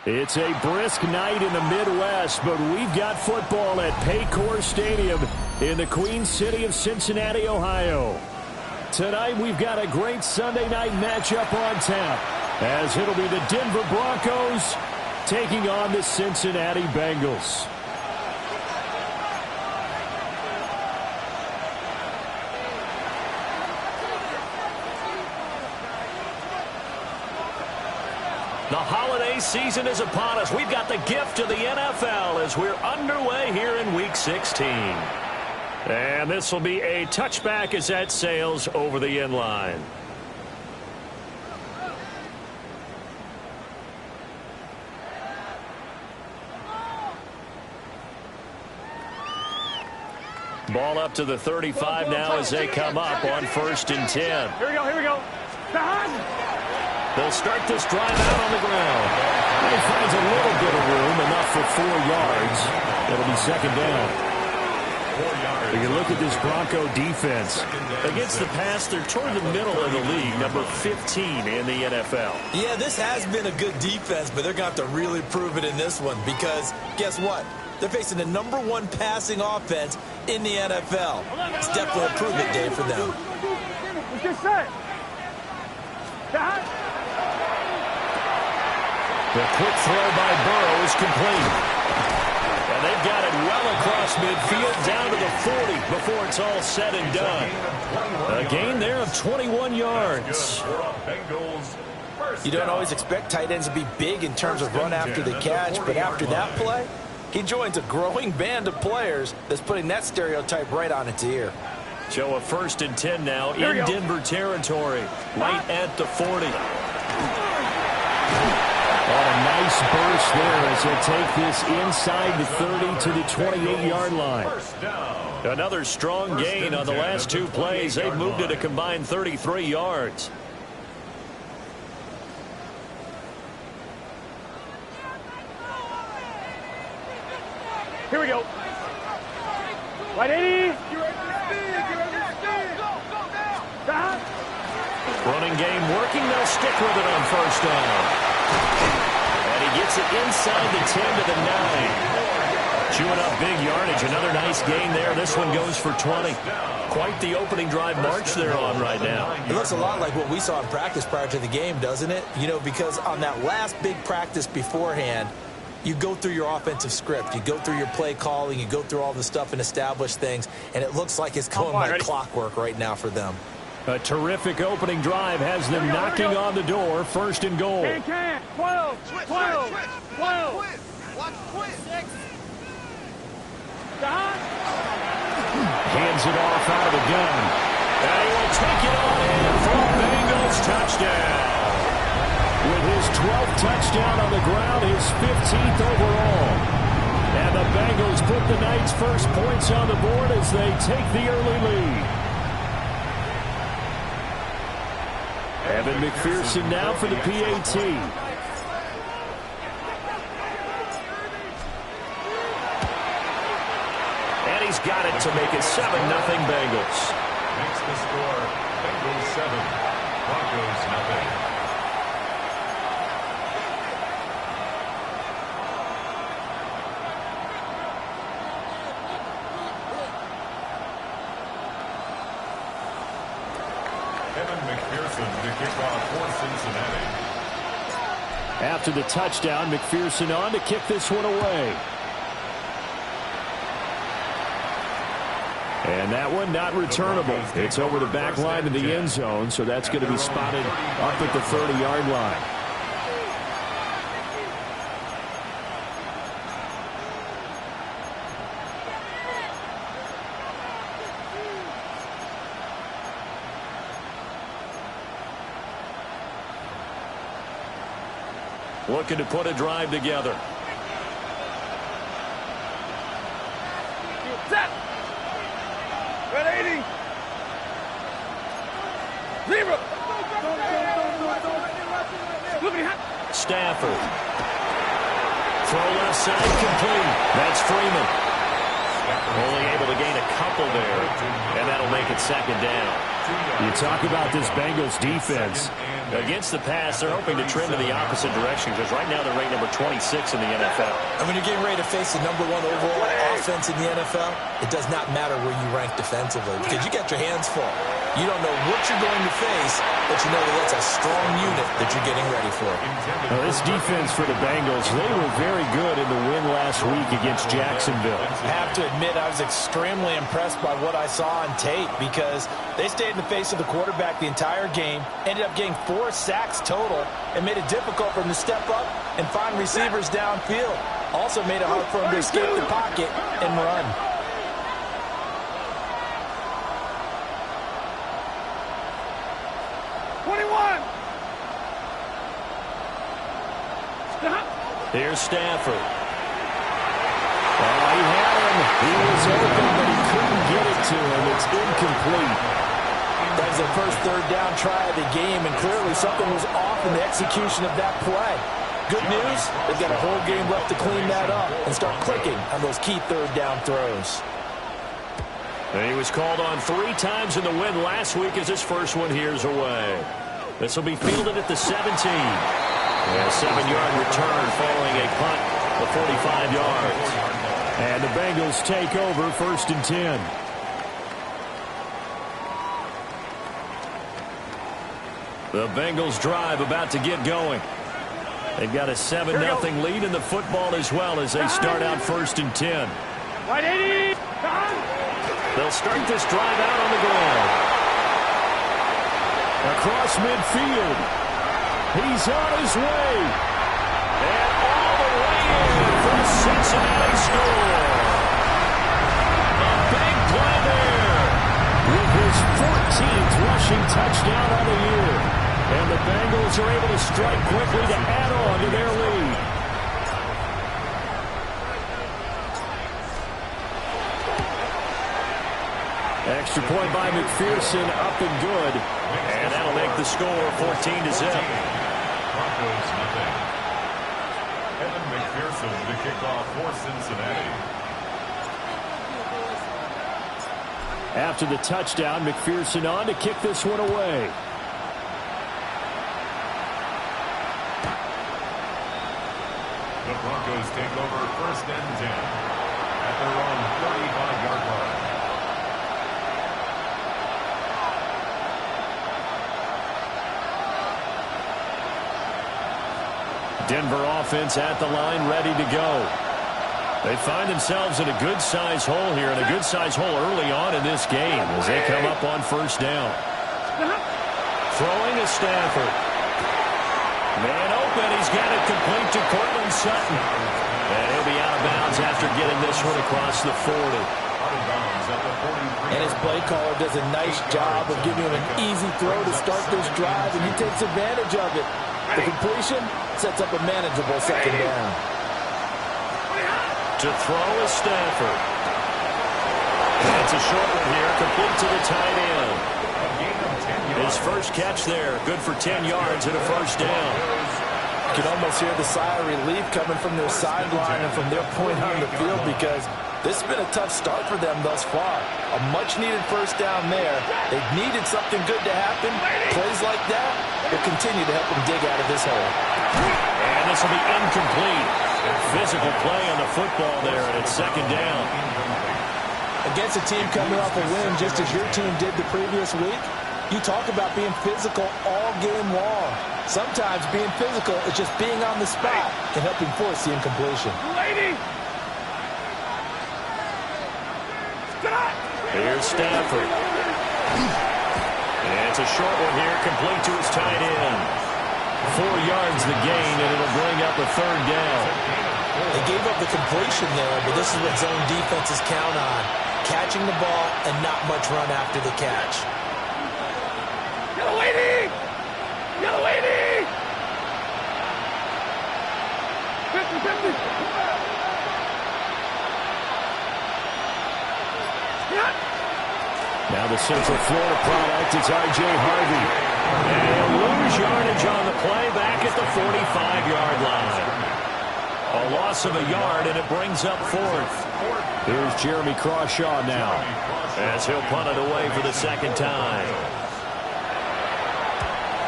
It's a brisk night in the Midwest, but we've got football at Paycor Stadium in the Queen City of Cincinnati, Ohio. Tonight, we've got a great Sunday night matchup on tap, as it'll be the Denver Broncos taking on the Cincinnati Bengals. The holiday season is upon us. We've got the gift of the NFL as we're underway here in Week 16. And this will be a touchback as that sails over the end line. Ball up to the 35 now as they come up on 1st and 10. Here we go, here we go. They'll start this drive out on the ground. He finds a little bit of room, enough for 4 yards. It'll be 2nd down. You can look at this Bronco defense. Against the pass, they're toward the middle of the league, number 15 in the NFL. Yeah, this has been a good defense, but they're going to have to really prove it in this one because guess what? They're facing the #1 passing offense in the NFL. It's definitely a prove-it day for them. The quick throw by Burrow is complete. And they've got it well across midfield down to the 40 before it's all said and done. A gain there of 21 yards. You don't always expect tight ends to be big in terms of run after the catch, but after that play, he joins a growing band of players that's putting that stereotype right on its ear. So a 1st and 10 now in Denver territory, right at the 40. And a nice burst there as they take this inside the 30 to the 28-yard line. Another strong gain on the last 2 plays. They've moved it a combined 33 yards. Here we go. Right 80. Running game working. They'll stick with it on 1st down. And he gets it inside the 10 to the 9. Chewing up big yardage. Another nice gain there. This one goes for 20. Quite the opening drive march they're on right now. It looks a lot like what we saw in practice prior to the game, doesn't it? You know, because on that last big practice beforehand, you go through your offensive script. You go through your play calling. You go through all the stuff and establish things. And it looks like it's going like clockwork right now for them. A terrific opening drive has them knocking on the door. 1st and goal. 12. Hands it off out of the gun. And he will take it on in for a Bengals touchdown. With his 12th touchdown on the ground, his 15th overall. And the Bengals put the night's first points on the board as they take the early lead. Evan McPherson now for the PAT. And he's got it to make it 7-0 Bengals. Makes the score Bengals 7, Broncos 0. To kick off for Cincinnati. After the touchdown, McPherson on to kick this one away. And that one not returnable. It's over the back line of the end zone, so that's going to be spotted up at the 30-yard line. Looking to put a drive together. Set. Red 80. Zero. Stafford. Throw left side complete. That's Freeman. Only able to gain a couple there. And that'll make it 2nd down. You talk about this Bengals defense. Against the pass, they're hoping to trend in the opposite direction because right now they're ranked number 26 in the NFL. And when you're getting ready to face the #1 overall offense in the NFL, it does not matter where you rank defensively because you got your hands full. You don't know what you're going to face, but you know that that's a strong unit that you're getting ready for. Now, this defense for the Bengals, they were very good in the win last week against Jacksonville. I have to admit, I was extremely impressed by what I saw on tape because they stayed in the face of the quarterback the entire game, ended up getting 4 sacks total, and made it difficult for him to step up and find receivers downfield. Also made it hard for him to escape the pocket and run. Here's Stafford. Oh, he had him. He was open, but he couldn't get it to him. It's incomplete. That was their first third down try of the game, and clearly something was off in the execution of that play. Good news, they've got a whole game left to clean that up and start clicking on those key third down throws. And he was called on 3 times in the win last week as his first one here's away. This will be fielded at the 17. And a 7-yard return following a punt of 45 yards. And the Bengals take over 1st and 10. The Bengals drive about to get going. They've got a 7-0 lead in the football as well as they start out 1st and 10. Right 80. They'll start this drive out on the ground. Across midfield. He's on his way. And all the way in for a Cincinnati score. A big play there. With his 14th rushing touchdown on the year. And the Bengals are able to strike quickly to add on to their lead. Extra point by McPherson, up and good. And that'll make the score 14-0. Broncos nothing. Evan McPherson the kickoff for Cincinnati. After the touchdown, McPherson on to kick this one away. The Broncos take over 1st and 10 at their own 35-yard line. Denver offense at the line, ready to go. They find themselves in a good-sized hole here, and a good-sized hole early on in this game as they come up on 1st down. Throwing to Stafford. Man open, he's got it complete to Cortland Sutton. And he'll be out of bounds after getting this one across the 40. And his play caller does a nice job of giving him an easy throw to start this drive, and he takes advantage of it. The completion sets up a manageable 2nd down. To throw is Stafford. That's a short one here, complete to the tight end. His first catch there, good for 10 yards and a 1st down. You can almost hear the sigh of relief coming from their sideline and from their point on the field because this has been a tough start for them thus far. A much-needed 1st down there. They've needed something good to happen. Plays like that will continue to help them dig out of this hole. And this will be incomplete. Physical play on the football there, and it's 2nd down. Against a team coming off a win just as your team did the previous week, you talk about being physical all game long. Sometimes being physical is just being on the spot and helping force the incompletion. Here's Stafford. And it's a short one here, complete to his tight end. 4 yards the gain, and it'll bring up a 3rd down. They gave up the completion there, but this is what zone defenses count on. Catching the ball and not much run after the catch. Yellow lady! Yellow lady! 50-50! Now the Central Florida product is R.J. Harvey. And he'll lose yardage on the play back at the 45-yard line. A loss of a yard, and it brings up 4th. Here's Jeremy Crawshaw now, as he'll punt it away for the 2nd time.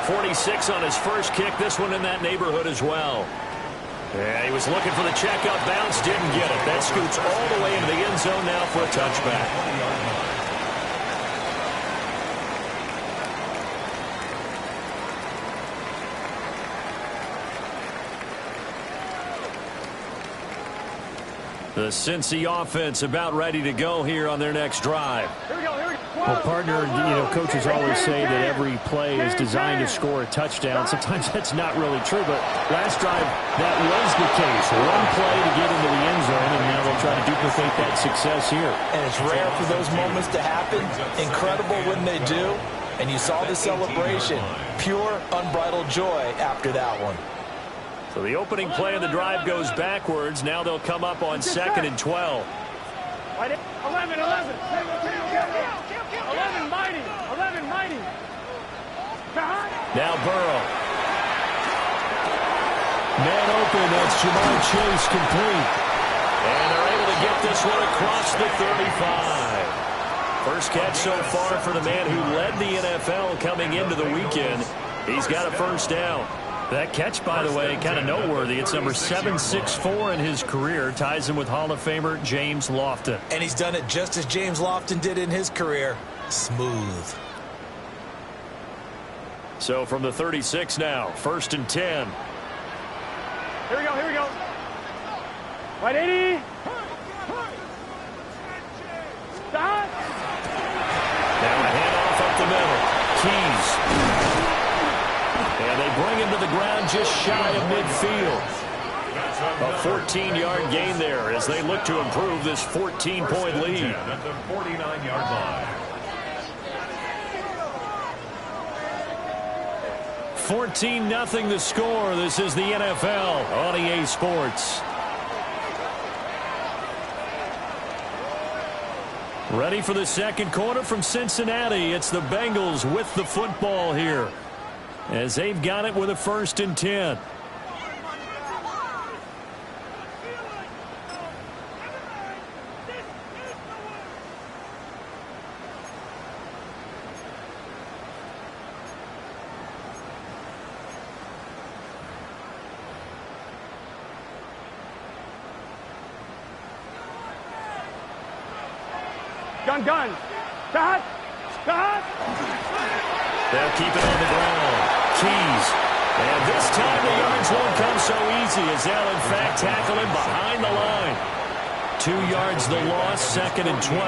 46 on his first kick. This one in that neighborhood as well. Yeah, he was looking for the checkout bounce, didn't get it. That scoots all the way into the end zone now for a touchback. The Cincy offense about ready to go here on their next drive. Here we go, here we go. Well, partner, coaches always say that every play is designed to score a touchdown. Sometimes that's not really true, but last drive, that was the case. One play to get into the end zone, and now they'll try to duplicate that success here. And it's rare for those moments to happen. Incredible when they do. And you saw the celebration. Pure, unbridled joy after that one. So the opening play of the drive goes backwards. Now they'll come up on 2nd and 12. 11, 11. 11, mighty. 11, mighty. Now Burrow. Man open, that's Jamar Chase complete. And they're able to get this one across the 35. First catch so far for the man who led the NFL coming into the weekend. He's got a first down. That catch, by the way, kind of noteworthy. It's number 764 in his career. Ties him with Hall of Famer James Lofton. And he's done it just as James Lofton did in his career. Smooth. So from the 36 now, 1st and 10. Here we go, here we go. Right 80. Stop. Now a handoff up the middle. Keys. And they bring him to the ground just shy of midfield. A 14-yard gain there as they look to improve this 14-point lead. At the 49-yard line. 14-0 the score. This is the NFL on EA Sports. Ready for the second quarter from Cincinnati. It's the Bengals with the football here, as they've got it with a 1st and 10. Gun. Stop. They'll keep it on the ground. Keys. And this time the yards won't come so easy as they'll in fact tackle him behind the line. 2 yards the loss, 2nd and 12.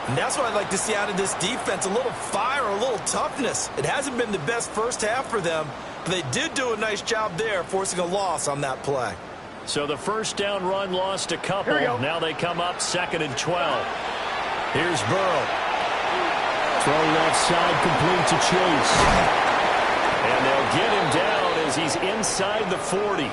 And that's what I'd like to see out of this defense. A little fire, a little toughness. It hasn't been the best first half for them, but they did do a nice job there, forcing a loss on that play. So the first down run lost a couple. Now they come up 2nd and 12. Here's Burrow. Throw left side complete to Chase. And they'll get him down as he's inside the 40.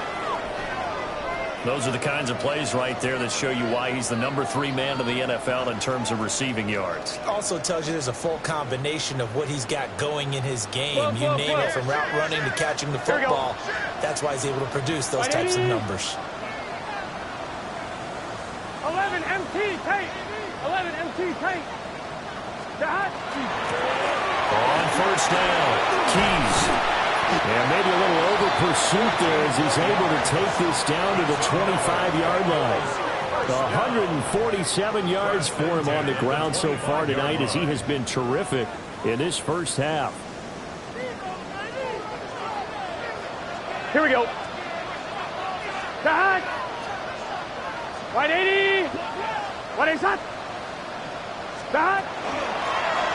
Those are the kinds of plays right there that show you why he's the number 3 man in the NFL in terms of receiving yards. Also tells you there's a full combination of what he's got going in his game. You name it, from route running to catching the football. That's why he's able to produce those types of numbers. 11 MT tape. 11 MT tape. On first down, Keys. And maybe a little over pursuit there as he's able to take this down to the 25-yard line. 147 yards for him on the ground so far tonight as he has been terrific in this first half. Here we go. Stop. 180. 180. Stop.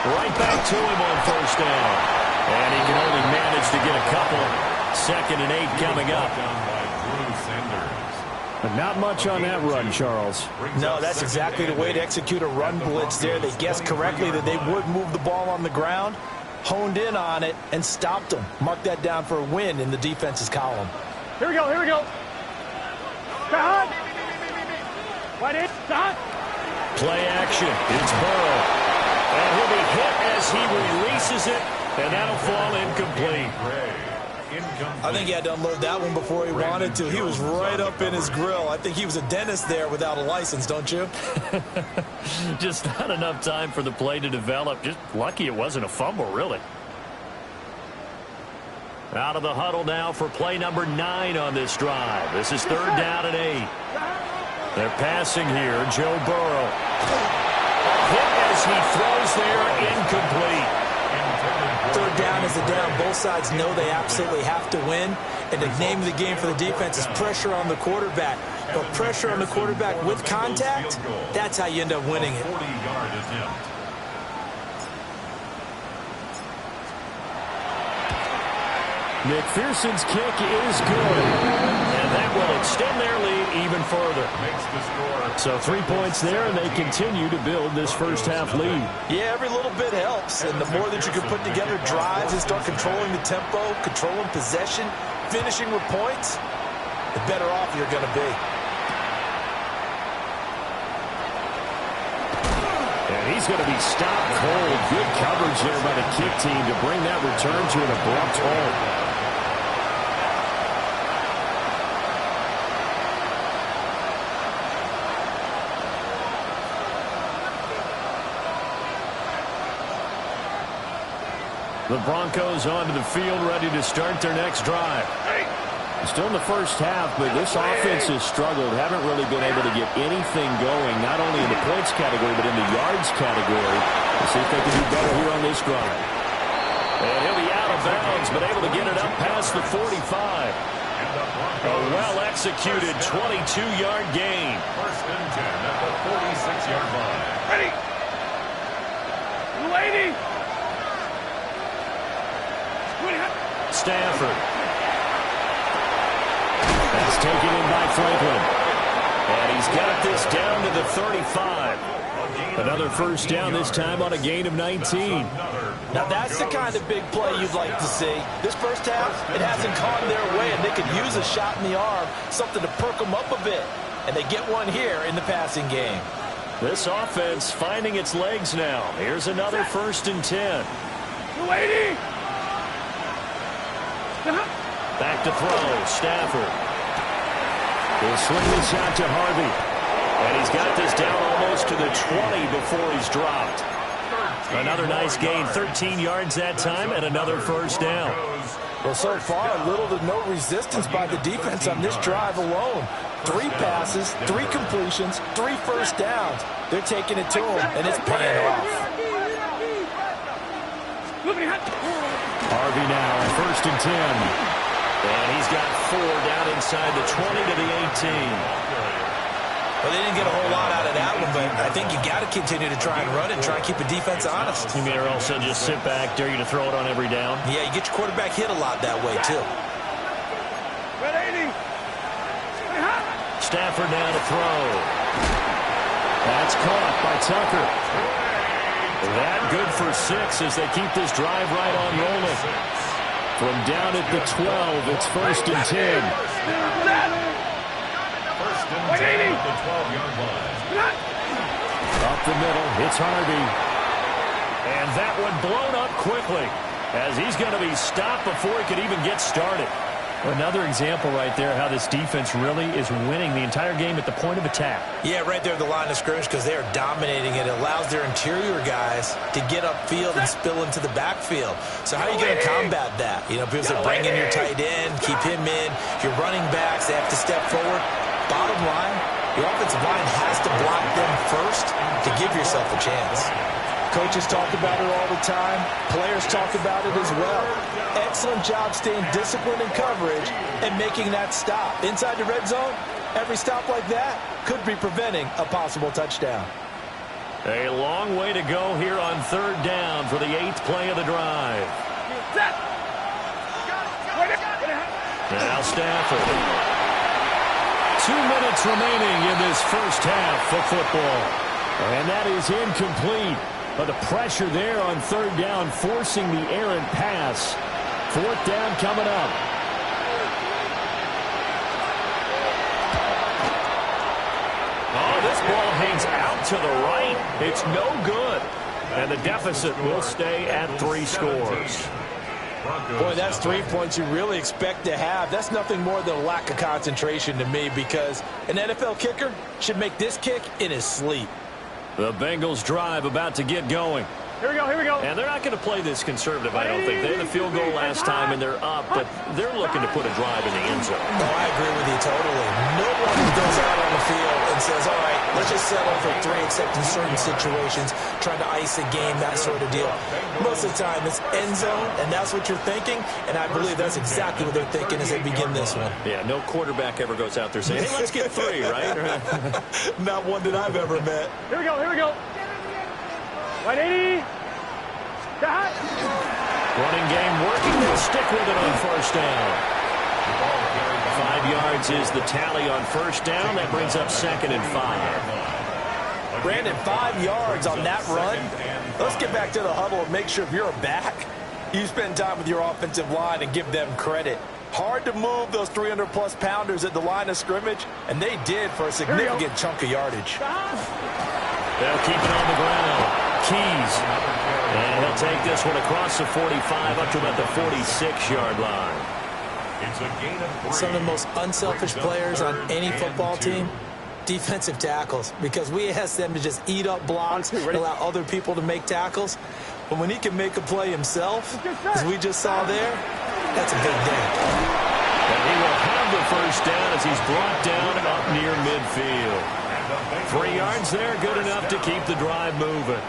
Right back to him on first down. And he can only manage to get a couple. 2nd and 8 coming up. But not much on that run, Charles. No, that's exactly the way to execute a run blitz there. They guessed correctly that they would move the ball on the ground, honed in on it, and stopped them. Mark that down for a win in the defense's column. Here we go, here we go. Stop. 180. Stop. Play action. It's Burrow. And he'll be hit as he releases it, and that'll fall incomplete. I think he had to unload that one before he wanted to. He was right up in his grill. I think he was a dentist there without a license, don't you? Just not enough time for the play to develop. Just lucky it wasn't a fumble, really. Out of the huddle now for play number 9 on this drive. This is 3rd down and 8. They're passing here. Joe Burrow. Hit as he throws there, incomplete. 3rd down is a down. Both sides know they absolutely have to win. And the name of the game for the defense is pressure on the quarterback. But pressure on the quarterback with contact, that's how you end up winning it. 40-yard attempt. McPherson's kick is good. And that will extend their lead even further. Makes the score. So 3 points there, and they continue to build this first half lead. Yeah, every little bit helps. And the more that you can put together drives and start controlling the tempo, controlling possession, finishing with points, the better off you're going to be. And he's going to be stopped cold. Good coverage there by the kick team to bring that return to an abrupt halt. The Broncos onto the field, ready to start their next drive. Still in the first half, but this offense has struggled. Haven't really been able to get anything going, not only in the points category, but in the yards category. Let's see if they can do better here on this drive. And he'll be out of bounds, but able to get it up past the 45. A well-executed 22-yard gain. 1st and 10 at the 46-yard line. Ready. Lady. Stafford. That's taken in by Franklin. And he's got this down to the 35. Another first down, this time on a gain of 19. Now that's the kind of big play you'd like to see. This first half, it hasn't gone their way, and they could use a shot in the arm, something to perk them up a bit. And they get one here in the passing game. This offense finding its legs now. Here's another 1st and 10. Lady. Back to throw. Stafford. He'll swing this out to Harvey. And he's got this down almost to the 20 before he's dropped. Another nice gain. 13 yards that time and another first down. Well, so far, little to no resistance by the defense on this drive alone. 3 passes, 3 completions, 3 first downs. They're taking it to them, and it's paying off. Harvey now on 1st and 10. And he's got 4 down inside the 20 to the 18. Well, they didn't get a whole lot out of that one, but I think you got to continue to try and run it, try and keep the defense honest. You mean, or also just sit back, dare you to throw it on every down? Yeah, you get your quarterback hit a lot that way, too. Stafford now to throw. That's caught by Tucker. That good for 6 as they keep this drive right on rolling. From down at the 12, it's 1st and 10. 1st and 10 at the 12-yard line. Up the middle, it's Harvey. And that one blown up quickly as he's going to be stopped before he could even get started. Another example right there how this defense really is winning the entire game at the point of attack. Yeah, right there at the line of scrimmage because they are dominating it. It allows their interior guys to get upfield and spill into the backfield. So how are you going to combat that? You know, because they're bringing your tight end, keep him in. Your running backs, they have to step forward. Bottom line, your offensive line has to block them first to give yourself a chance. Coaches talk about it all the time. Players talk about it as well. Excellent job staying disciplined in coverage and making that stop. Inside the red zone, every stop like that could be preventing a possible touchdown. A long way to go here on 3rd down for the 8th play of the drive. Now Stafford. 2 minutes remaining in this first half of football. And that is incomplete. But the pressure there on 3rd down, forcing the errant pass. 4th down coming up. Oh, this ball hangs out to the right. It's no good. And the deficit will stay at 3 scores. Boy, that's 3 points you really expect to have. That's nothing more than a lack of concentration to me because an NFL kicker should make this kick in his sleep. The Bengals drive about to get going. Here we go, here we go. And they're not going to play this conservative, I don't think. They had the field goal last time, and they're up, but they're looking to put a drive in the end zone. Oh, I agree with you totally. No one goes out on the field and says, all right, let's just settle for 3, except in certain situations, trying to ice a game, that sort of deal. Most of the time, it's end zone, and that's what you're thinking, and I believe that's exactly what they're thinking as they begin this one. Yeah, no quarterback ever goes out there saying, hey, let's get 3, right? Not one that I've ever met. Here we go, here we go. 180. Running game working. They'll stick with it on first down. 5 yards is the tally on first down. That brings up 2nd and 5. Brandon, 5 yards on that run. Let's get back to the huddle and make sure if you're a back, you spend time with your offensive line and give them credit. Hard to move those 300-plus pounders at the line of scrimmage, and they did for a significant chunk of yardage. They'll keep it on the ground. Keys. And he'll take this one across the 45 up to about the 46-yard line. Some of the most unselfish players on any football team, defensive tackles, because we ask them to just eat up blocks and allow other people to make tackles. But when he can make a play himself, as we just saw there, that's a big day. And he will have the first down as he's brought down up near midfield. 3 yards there, good enough to keep the drive moving.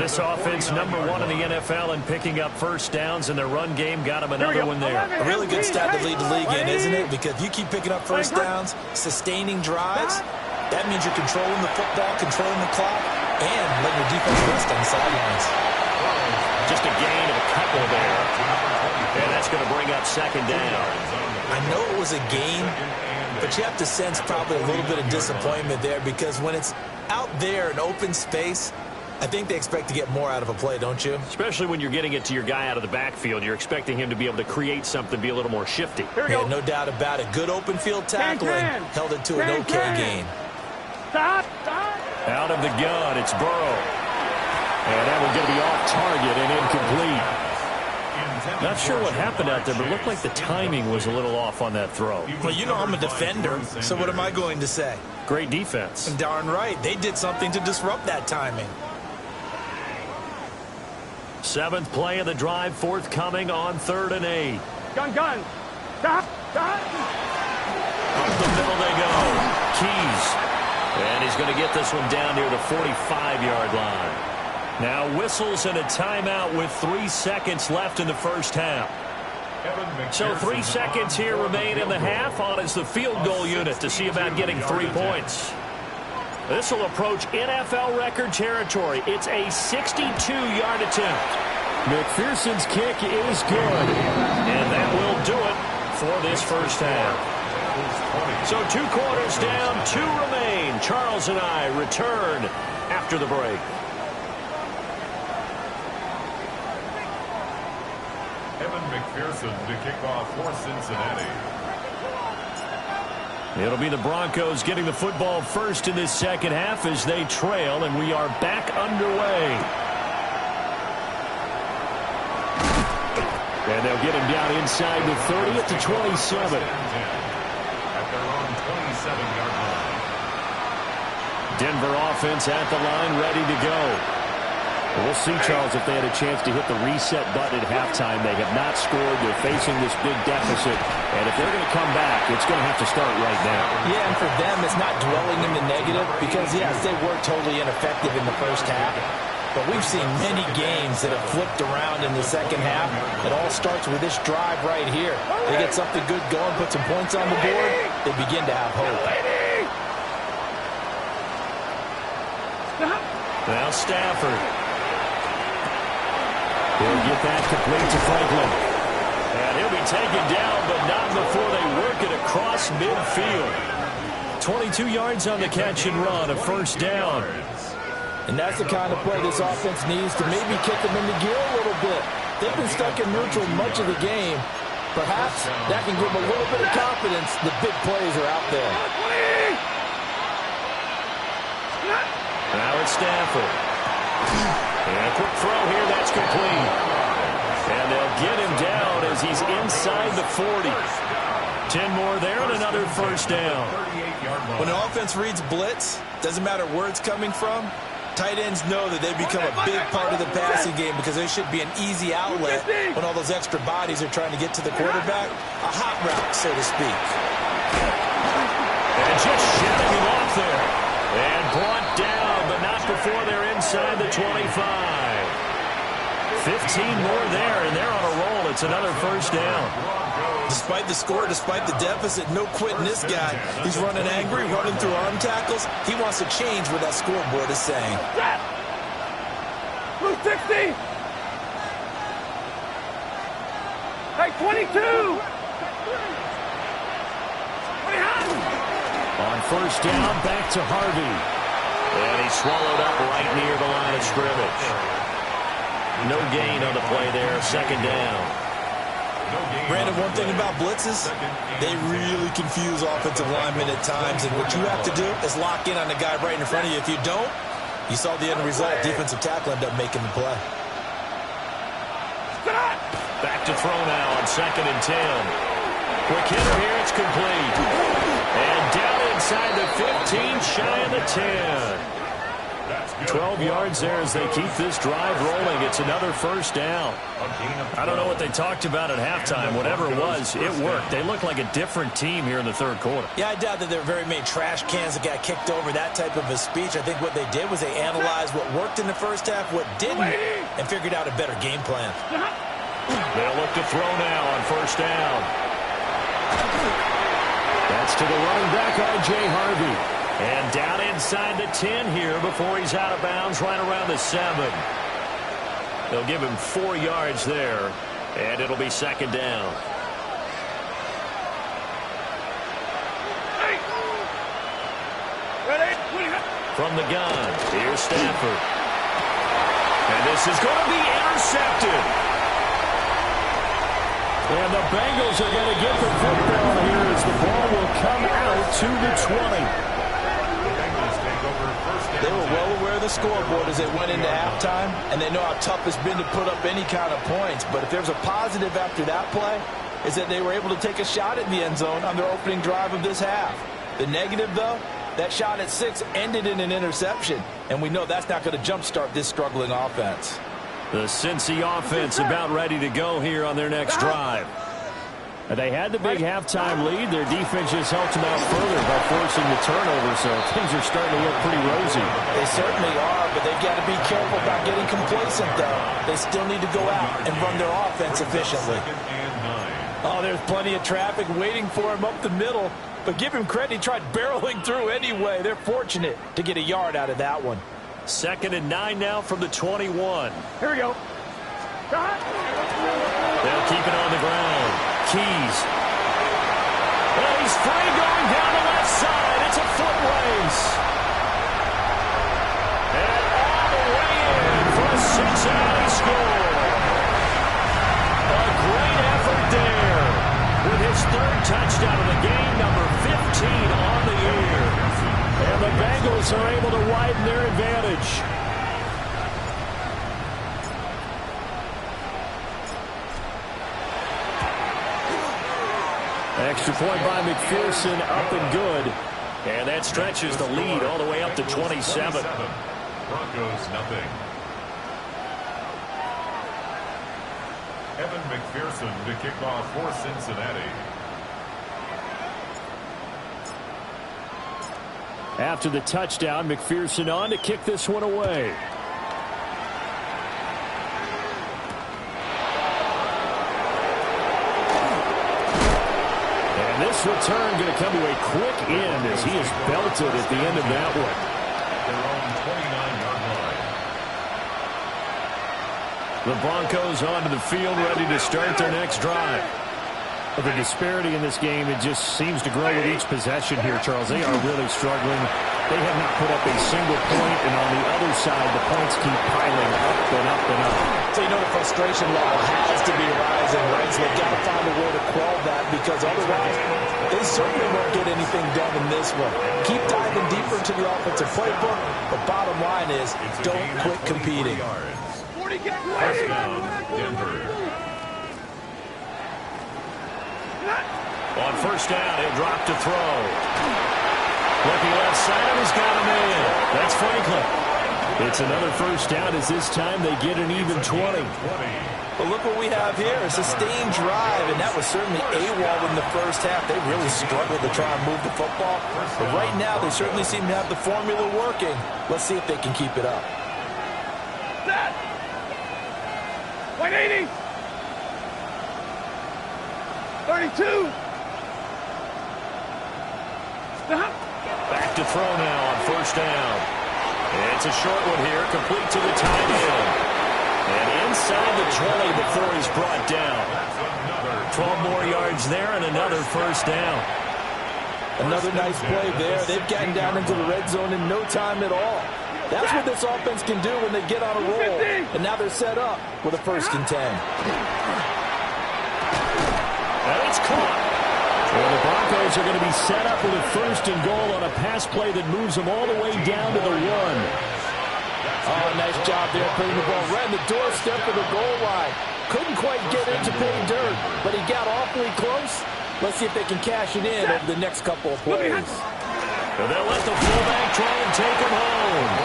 This offense, number 1 in the NFL in picking up first downs, and their run game got him another one there. A really good stat to lead the league in, isn't it? Because if you keep picking up first downs, sustaining drives, that means you're controlling the football, controlling the clock, and letting your defense rest on the sidelines. Just a gain of a couple there. And that's going to bring up 2nd down. I know it was a gain, but you have to sense probably a little bit of disappointment there, because when it's out there in open space, I think they expect to get more out of a play, don't you? Especially when you're getting it to your guy out of the backfield. You're expecting him to be able to create something, be a little more shifty. Yeah, no doubt about it. Good open field tackling, held it to an okay gain. Stop. Out of the gun, it's Burrow. And that one's going to be off target and incomplete. Not sure what happened out there, but it looked like the timing was a little off on that throw. Well, you know I'm a defender, so what am I going to say? Great defense. Darn right. They did something to disrupt that timing. 7th play of the drive, forthcoming on 3rd and 8. Gun. Stop. Up the middle they go. Keys. And he's going to get this one down near the 45-yard line. Now whistles and a timeout with 3 seconds left in the first half. So 3 seconds here remain in the half. On is the field goal unit to see about getting 3 points. This will approach NFL record territory. It's a 62-yard attempt. McPherson's kick is good. And that will do it for this first half. So 2 quarters down, 2 remain. Charles and I return after the break. McPherson to kick off for Cincinnati. It'll be the Broncos getting the football first in this second half as they trail, and we are back underway. And they'll get him down inside the 30 at the 27. At their own 27-yard line. Denver offense at the line, ready to go. We'll see, Charles, if they had a chance to hit the reset button at halftime. They have not scored. They're facing this big deficit. And if they're going to come back, it's going to have to start right now. Yeah, and for them, it's not dwelling in the negative because, yes, they were totally ineffective in the first half. But we've seen many games that have flipped around in the second half. It all starts with this drive right here. They get something good going, put some points on the board, they begin to have hope. Now Stafford. He'll get that complete to Franklin. And he'll be taken down, but not before they work it across midfield. 22 yards on the catch and run, a first down. And that's the kind of play this offense needs to maybe kick them into gear a little bit. They've been stuck in neutral much of the game. Perhaps that can give them a little bit of confidence. The big plays are out there. Now it's Stafford. And a quick throw here, that's complete. And they'll get him down as he's inside the 40. 10 more there and another first down. When an offense reads blitz, doesn't matter where it's coming from, Tight ends know that they become a big part of the passing game because they should be an easy outlet when all those extra bodies are trying to get to the quarterback. A hot route, so to speak. And just shipping him off there. And brought down, but not before they're inside the 25. 15 more there, and they're on a roll. It's another first down. Despite the score, despite the deficit, no quitting this guy. He's running angry, running through arm tackles. He wants to change what that scoreboard is saying. Blue 60. Hey, 22. On first down, back to Harvey. And he's swallowed up right near the line of scrimmage. No gain on the play there, second down. Brandon, one thing about blitzes, they really confuse offensive linemen at times, and what you have to do is lock in on the guy right in front of you. If you don't, you saw the end result. Defensive tackle ended up making the play. Back to throw now on 2nd and 10. Quick hitter here, it's complete. And down inside the 15, shy of the 10. 12 yards there as they keep this drive rolling. It's another first down. I don't know what they talked about at halftime. Whatever it was, it worked. They look like a different team here in the third quarter. Yeah, I doubt that there were very many trash cans that got kicked over, that type of a speech. I think what they did was they analyzed what worked in the first half, what didn't, and figured out a better game plan. They'll look to throw now on first down. That's to the running back, R.J. Harvey. And down inside the 10 here before he's out of bounds right around the 7. They'll give him 4 yards there, and it'll be second down. From the gun, here's Stafford. And this is going to be intercepted. And the Bengals are going to get the football here as the ball will come out to the 20. They were well aware of the scoreboard as they went into halftime, and they know how tough it's been to put up any kind of points. But if there's a positive after that play, is that they were able to take a shot at the end zone on their opening drive of this half. The negative, though, that shot at 6 ended in an interception, and we know that's not going to jumpstart this struggling offense. The Cincy offense about ready to go here on their next drive. They had the big halftime lead. Their defense just helped them out further by forcing the turnover, so things are starting to look pretty rosy. They certainly are, but they've got to be careful about getting complacent, though. They still need to go out and run their offense efficiently. Oh, there's plenty of traffic waiting for him up the middle, but give him credit. He tried barreling through anyway. They're fortunate to get a yard out of that one. 2nd and 9 now from the 21. Here we go. They'll keep it on the ground. Keys. Well, he's free going down the left side. It's a foot race. And all the way in for a Cincinnati score. A great effort there. With his 3rd touchdown of the game, number 15 on the year. And the Bengals are able to widen their advantage. Extra point by McPherson, up and good. And that stretches the lead all the way up to 27. Broncos, nothing. Evan McPherson to kick off for Cincinnati. After the touchdown, McPherson on to kick this one away. And this return going to come to a quick end as he is belted at the end of that one. Their own 29-yard line. The Broncos onto the field, ready to start their next drive. The disparity in this game, it just seems to grow with each possession here, Charles. They are really struggling. They have not put up a single point, and on the other side, the points keep piling up and up and up. So you know the frustration level has to be rising, right? So they've got to find a way to quell that, because otherwise they certainly won't get anything done in this one. Keep diving deeper into the offensive playbook, but bottom line is don't quit competing. First down, Denver. On first down, he'll drop to throw. Looking left side, and he's got him in. That's Franklin. It's another first down as this time they get an even 20. But look what we have here, a sustained drive, and that was certainly AWOL in the first half. They really struggled to try and move the football. But right now, they certainly seem to have the formula working. Let's see if they can keep it up. Set. 180. 32. Stop. Back to throw now on first down. It's a short one here, complete to the tight end. And inside the 20 before he's brought down. 12 more yards there and another first down. Another nice play there. They've gotten down into the red zone in no time at all. That's what this offense can do when they get on a roll. And now they're set up with a 1st and 10. And it's caught. Well, the Broncos are going to be set up with a 1st and goal on a pass play that moves them all the way down to the 1. Oh, nice job there putting the ball right in the doorstep of the goal line. Couldn't quite get into pay dirt, but he got awfully close. Let's see if they can cash it in over the next couple of plays. And they'll let the fullback try and take him home.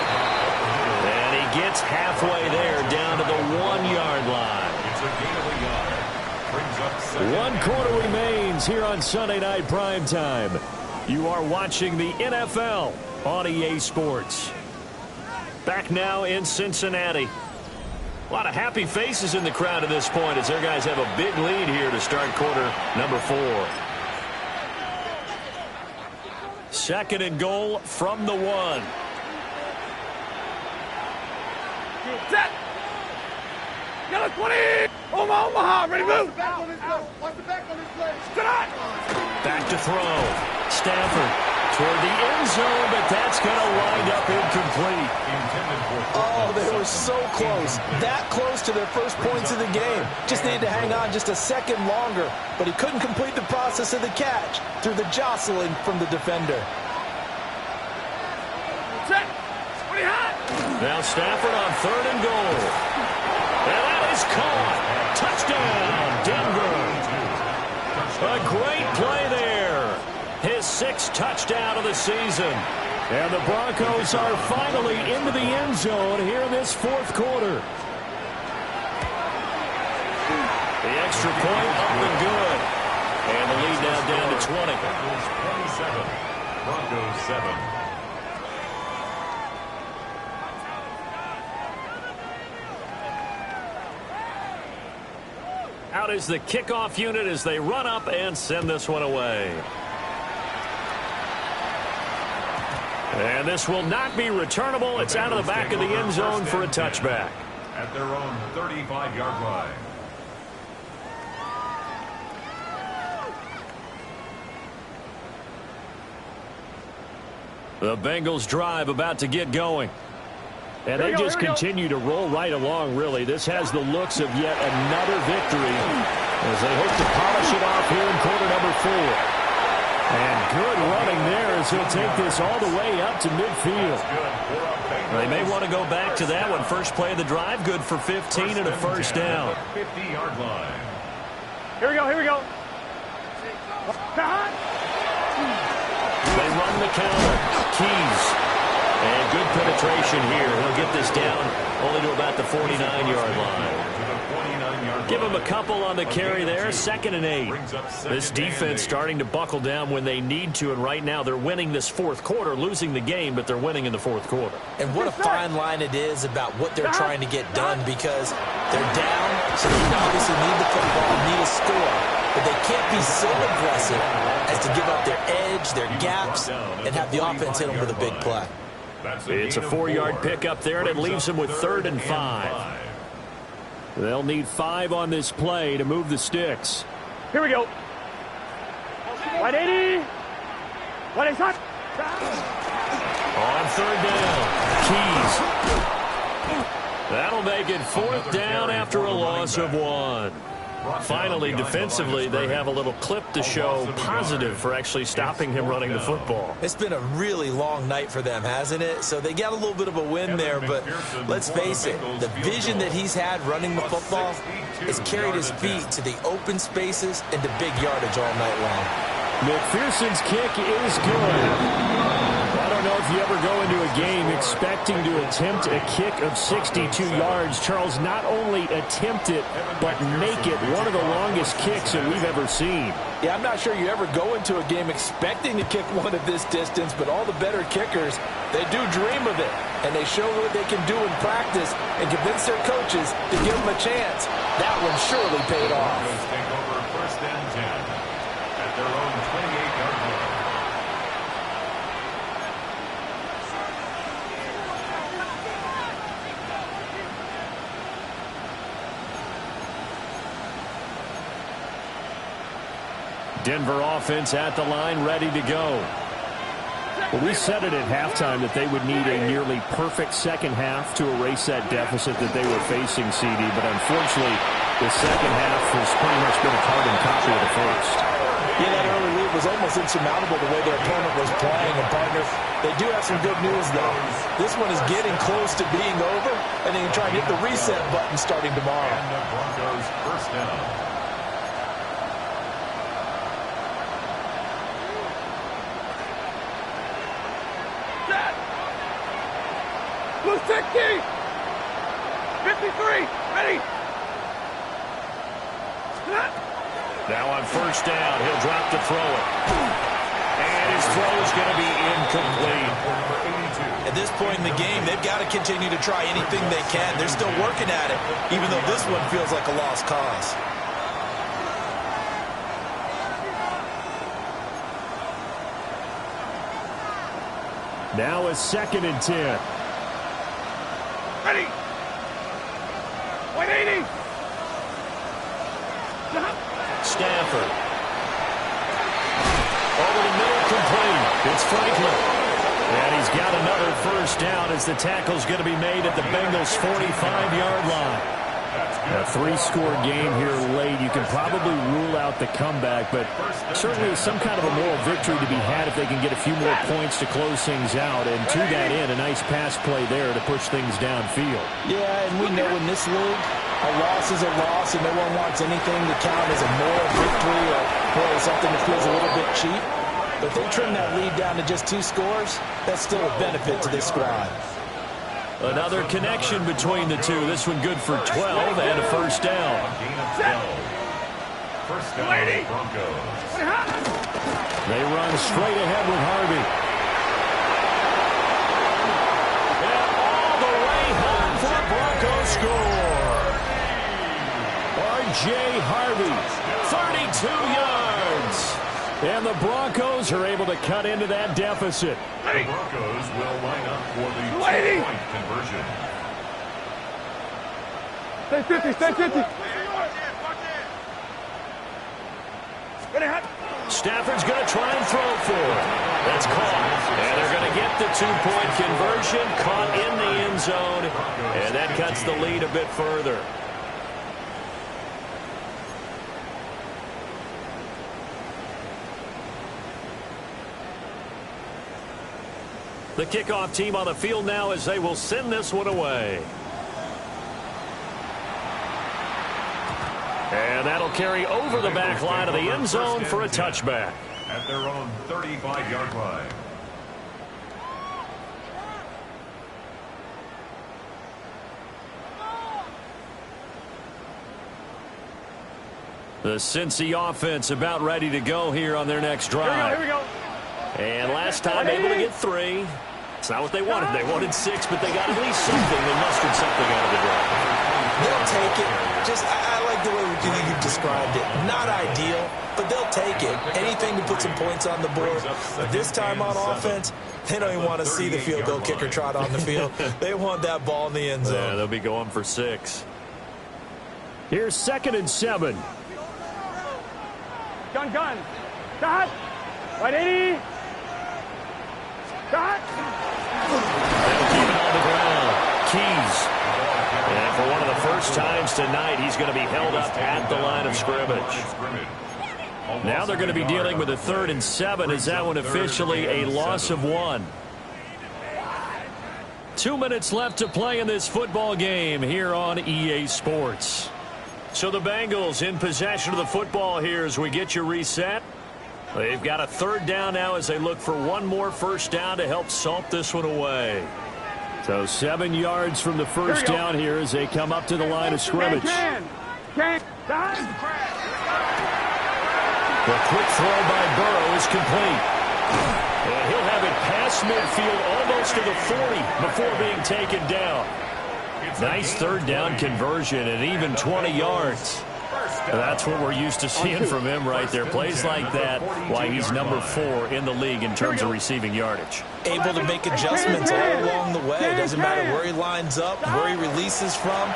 And he gets halfway there down to the 1-yard line. It's a gain of a yard. Brings up 1 quarter remains here on Sunday Night Primetime. You are watching the NFL on EA Sports. Back now in Cincinnati. A lot of happy faces in the crowd at this point as their guys have a big lead here to start quarter number 4. 2nd and goal from the 1. Set. Yellow 20. Omaha, ready to move. Watch the back on this play. Back to throw. Stafford toward the end zone, but that's going to wind up incomplete. Oh, they were so close. That close to their first points of the game. Just needed to hang on just a second longer, but he couldn't complete the process of the catch through the jostling from the defender. Set. 20 hot. Now Stafford on 3rd and goal. And that is caught. Touchdown, Denver. A great play there. His 6th touchdown of the season. And the Broncos are finally into the end zone here in this 4th quarter. The extra point up and good. And the lead now down to 20. 27. Broncos 7. Out is the kickoff unit as they run up and send this one away. And this will not be returnable. It's out of the back of the end zone for a touchback. At their own 35-yard line. The Bengals drive about to get going. And they just continue to roll right along, really. This has the looks of yet another victory as they hope to polish it off here in quarter number 4. And good running there as he'll take this all the way up to midfield. They may want to go back to that one. First play of the drive, good for 15 and a first down. 50-yard line. Here we go, here we go. They run the counter. Keys. And good penetration here. He'll get this down only to about the 49-yard line. Give him a couple on the carry there. 2nd and 8. This defense starting to buckle down when they need to, and right now they're winning this 4th quarter, losing the game, but they're winning in the 4th quarter. And what a fine line it is about what they're trying to get done, because they're down, so they obviously need the football, need a score. But they can't be so aggressive as to give up their edge, their gaps, and have the offense hit them with a big play. It's a 4-yard pickup there, and it leaves them with 3rd and 5. They'll need 5 on this play to move the sticks. Here we go. 180. 180. On 3rd down. Keys. That'll make it 4th down after a loss of 1. Finally, defensively, they have a little clip to show positive for actually stopping him running the football. It's been a really long night for them, hasn't it? So they got a little bit of a win there, but let's face it, the vision that he's had running the football has carried his feet to the open spaces and to big yardage all night long. McPherson's kick is good. I don't know if you ever go into a game expecting to attempt a kick of 62 yards, Charles, not only attempt it, but make it one of the longest kicks that we've ever seen. Yeah, I'm not sure you ever go into a game expecting to kick one of this distance, but all the better kickers, they do dream of it, and they show what they can do in practice and convince their coaches to give them a chance. That one surely paid off. Take over first and 10 at their own 28-yard line. Denver offense at the line, ready to go. Well, we said it at halftime that they would need a nearly perfect second half to erase that deficit that they were facing, CD. But unfortunately, the second half has pretty much been a carbon copy of the first. Yeah, that early lead was almost insurmountable the way their opponent was playing. And, partner, they do have some good news, though. This one is getting close to being over, and they can try and hit the reset button starting tomorrow. And the Broncos first down. Blue 60! 53! Ready! Now on first down, he'll drop to throw it. And his throw is going to be incomplete. At this point in the game, they've got to continue to try anything they can. They're still working at it, even though this one feels like a lost cause. Now a 2nd and 10. Ready! 180! Stafford. Over the middle, complete. It's Franklin. And he's got another first down as the tackle's going to be made at the Bengals' 45-yard line. A 3-score game here late. You can probably rule out the comeback, but certainly some kind of a moral victory to be had if they can get a few more points to close things out. And to that end, a nice pass play there to push things downfield. Yeah, and we know in this league, a loss is a loss, and no one wants anything to count as a moral victory or boy, something that feels a little bit cheap. But if they trim that lead down to just 2 scores, that's still a benefit to this squad. Another connection between the two. This one good for 12 and a first down. First down, Broncos. They run straight ahead with Harvey. And all the way home for a Broncos score. R.J. Harvey, 32 yards. And the Broncos are able to cut into that deficit. The Broncos will line up for the 2-point conversion. Stay 50, stay 50. Ready, hot. Stafford's going to try and throw for it. That's caught. And they're going to get the 2-point conversion, caught in the end zone. And that cuts the lead a bit further. The kickoff team on the field now as they will send this one away. And that'll carry over the back line of the end zone for a touchback. At their own 35-yard line. The Cincy offense about ready to go here on their next drive. Here we go. And last time able to get 3. It's not what they wanted. They wanted 6, but they got at least something. They mustered something out of the drive. They'll take it. Just, I like the way you described it. Not ideal, but they'll take it. Anything to put some points on the board. But this time on offense, they don't even want to see the field goal kicker trot on the field. They want that ball in the end zone. Yeah, they'll be going for 6. Here's 2nd and 7. Gun. Dot. 180. Dot. They'll keep it on the ground. Keys. And for one of the first times tonight, he's going to be held up at the line of scrimmage. Now they're going to be dealing with a 3rd and 7. Is that one officially a loss of 1? 2 minutes left to play in this football game here on EA Sports. So the Bengals in possession of the football here as we get you reset. They've got a third down now as they look for one more first down to help salt this one away. So 7 yards from the first down here as they come up to the line of scrimmage. Can. The quick throw by Burrow is complete. And he'll have it past midfield almost to the 40 before being taken down. Nice third down conversion and even 20 yards. That's what we're used to seeing from him right there. Plays like that, why he's number 4 in the league in terms of receiving yardage. Able to make adjustments all along the way. Doesn't matter where he lines up, where he releases from.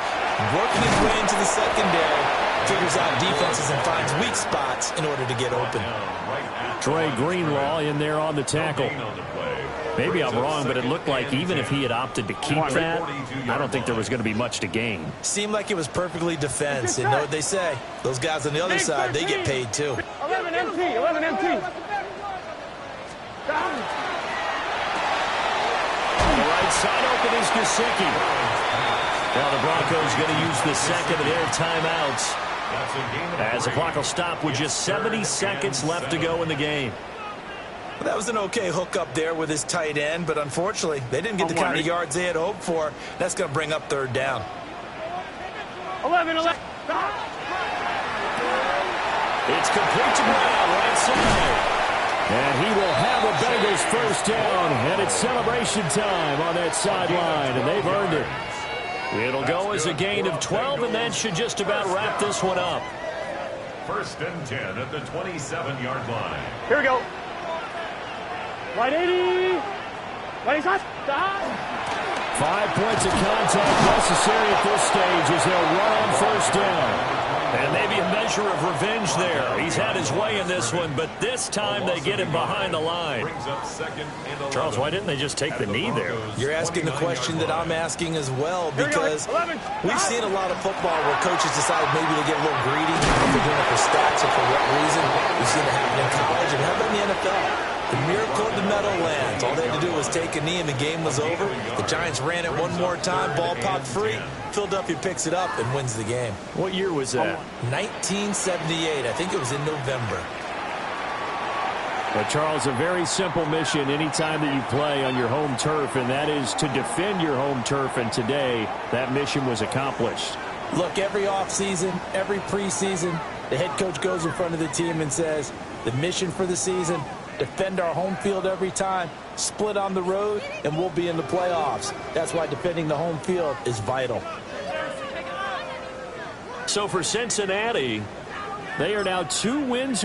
Working his way into the secondary. Figures out defenses and finds weak spots in order to get open. Trey Greenlaw in there on the tackle. Maybe I'm wrong, but it looked like even if he had opted to keep that, I don't think there was going to be much to gain. Seemed like it was perfectly defense. And know what they say? Those guys on the other side, they get paid too. 11 MT. 11 MT. On the right side open is Gesicki. Now the Broncos going to use the second of their timeouts as the clock will stop with just 70 seconds left to go in the game. Well, that was an okay hookup there with his tight end, but unfortunately, they didn't get the kind of yards they had hoped for. That's going to bring up third down. 11. It's complete to Brown, right side. And he will have a Bengals first down, and it's celebration time on that sideline, and they've earned it. It'll go as a gain of 12, and that should just about wrap this one up. First and 10 at the 27-yard line. Here we go. Right 80. Right shot. 5 points of contact necessary at this stage as they'll run on first down. And maybe a measure of revenge there. He's had his way in this one, but this time they get him behind the line. Charles, why didn't they just take the knee there? You're asking the question that I'm asking as well, because we've seen a lot of football where coaches decide maybe to get a little greedy, if they're doing it for stats or for what reason. We've seen it happen in college, and how about in the NFL? The miracle of the Meadowlands. All they had to do was take a knee and the game was over. The Giants ran it one more time, ball popped free. Philadelphia picks it up and wins the game. What year was that? 1978. I think it was in November. But Charles, a very simple mission anytime that you play on your home turf, and that is to defend your home turf. And today, that mission was accomplished. Look, every offseason, every preseason, the head coach goes in front of the team and says, the mission for the season, defend our home field every time, split on the road, and we'll be in the playoffs. That's why defending the home field is vital. So for Cincinnati, they are now 2 wins.